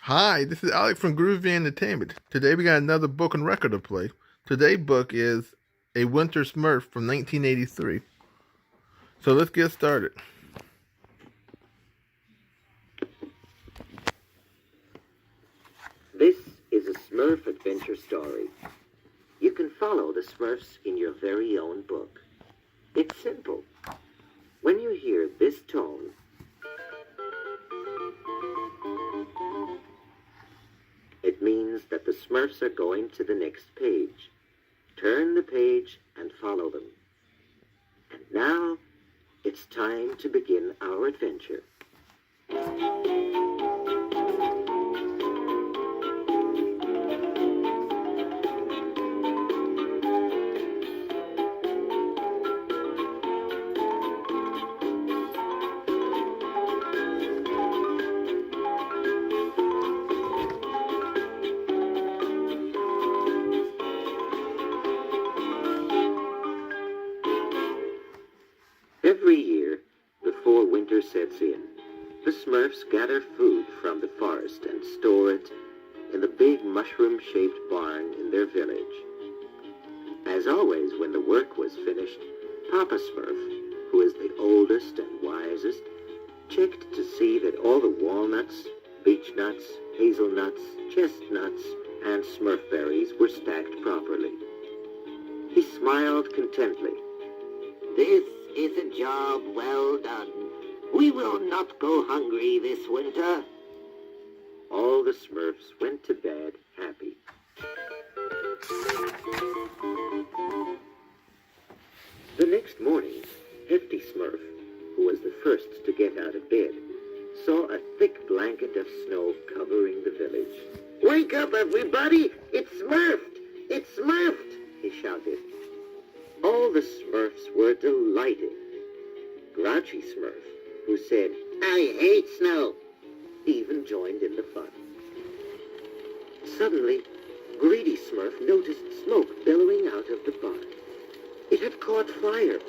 Hi, this is Alex from Groovy Entertainment. Today we got another book and record to play. Today's book is A Winter Smurf from 1983. So let's get started. This is a Smurf adventure story. You can follow the Smurfs in your very own book. It's simple. When you hear this tone, it means that the Smurfs are going to the next page. Turn the page and follow them. And now, it's time to begin our adventure. Every year, before winter sets in, the Smurfs gather food from the forest and store it in the big mushroom-shaped barn in their village. As always, when the work was finished, Papa Smurf, who is the oldest and wisest, checked to see that all the walnuts, beechnuts, hazelnuts, chestnuts, and smurfberries were stacked properly. He smiled contently. "This is a job well done. We will not go hungry this winter." All the Smurfs went to bed happy. The next morning, Hefty Smurf, who was the first to get out of bed, saw a thick blanket of snow covering the village. "Wake up, everybody! It's Smurfed! It's Smurfed!" he shouted. All the Smurfs were delighted. Grouchy Smurf, who said, "I hate snow," even joined in the fun. Suddenly, Greedy Smurf noticed smoke billowing out of the barn. It had caught fire.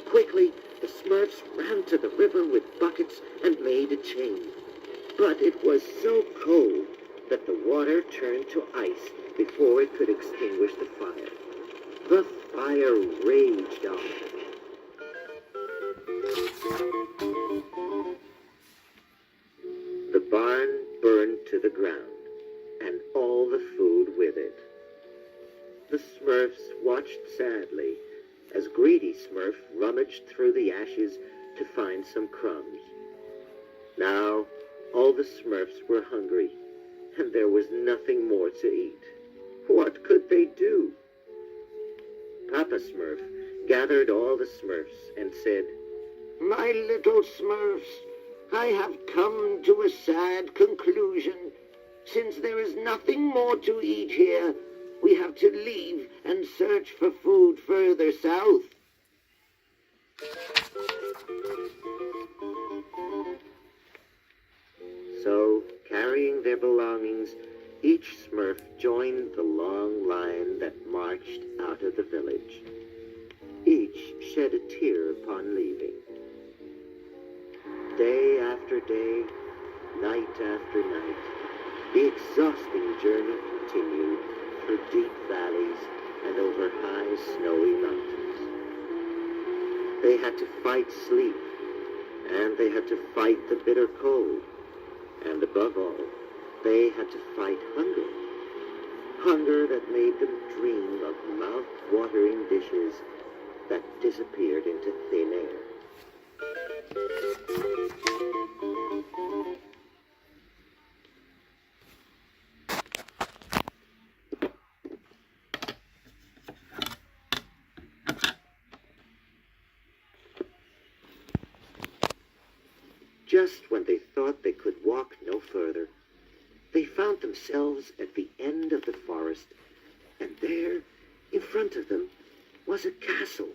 Quickly, the Smurfs ran to the river with buckets and made a chain. But it was so cold that the water turned to ice before it could extinguish the fire. The fire raged on. The barn burned to the ground, and all the food with it. The Smurfs watched sadly as Greedy Smurf rummaged through the ashes to find some crumbs. Now, all the Smurfs were hungry, and there was nothing more to eat. What could they do? Papa Smurf gathered all the Smurfs and said, "My little Smurfs, I have come to a sad conclusion. Since there is nothing more to eat here, we have to leave and search for food further south." So, carrying their belongings, each Smurf joined the long line that marched out of the village. Each shed a tear upon leaving. Day after day, night after night, the exhausting journey continued through deep valleys and over high snowy mountains. They had to fight sleep, and they had to fight the bitter cold, and above all, they had to fight hunger. Hunger that made them dream of mouth-watering dishes that disappeared into thin air. Just when they thought they could walk no further, they found themselves at the end of the forest, and there, in front of them, was a castle.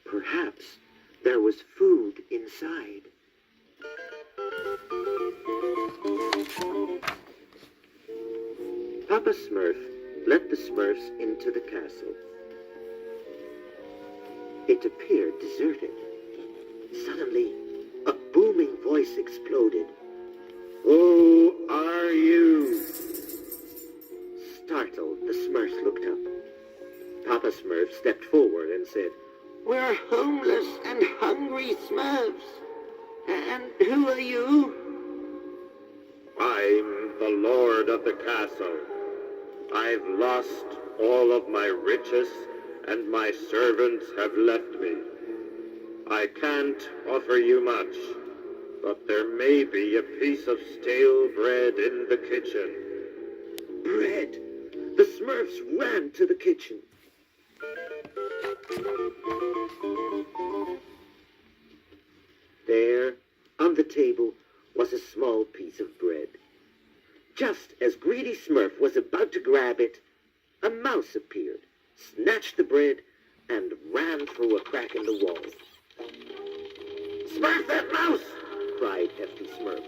Perhaps there was food inside. Papa Smurf let the Smurfs into the castle. It appeared deserted. Suddenly, a booming voice exploded. "Who are Smurf stepped forward and said, "We're homeless and hungry Smurfs. And who are you?" "I'm the lord of the castle. I've lost all of my riches, and my servants have left me. I can't offer you much, but there may be a piece of stale bread in the kitchen." Bread! The Smurfs ran to the kitchen. There, on the table, was a small piece of bread. Just as Greedy Smurf was about to grab it, a mouse appeared, snatched the bread, and ran through a crack in the wall. "Smurf that mouse!" cried Hefty Smurf.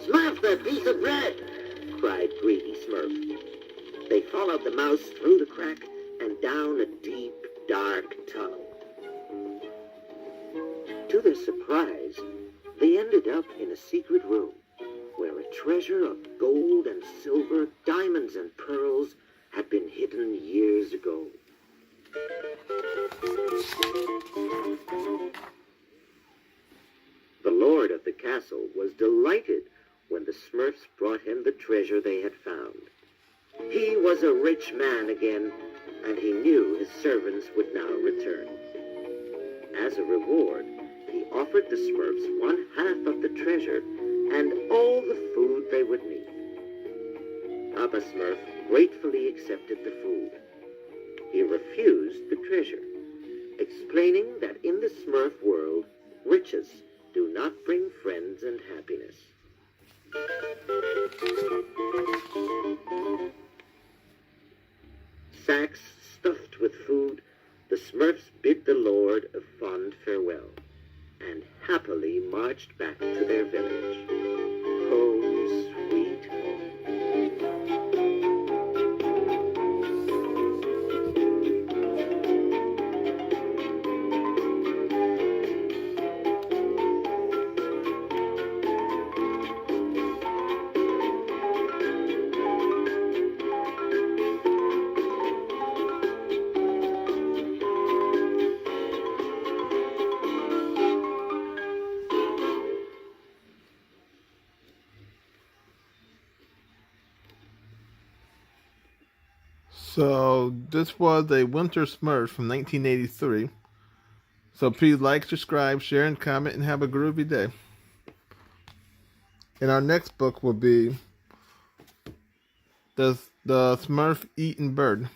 "Smurf that piece of bread!" cried Greedy Smurf. They followed the mouse through the crack and down a deep, dark tunnel. To their surprise, they ended up in a secret room where a treasure of gold and silver, diamonds and pearls had been hidden years ago. The lord of the castle was delighted when the Smurfs brought him the treasure they had found. He was a rich man again, and he knew his servants would now return. As a reward, he offered the Smurfs 1/2 of the treasure and all the food they would need. Papa Smurf gratefully accepted the food. He refused the treasure, explaining that in the Smurf world, riches do not bring friends and happiness. Sacks stuffed with food, the Smurfs bid the Lord a fond farewell, and happily marched back to their village. Home, sweet home. So this was a Winter Smurf from 1983. So please like, subscribe, share, and comment, and have a groovy day. And our next book will be the Smurf Eating Bird.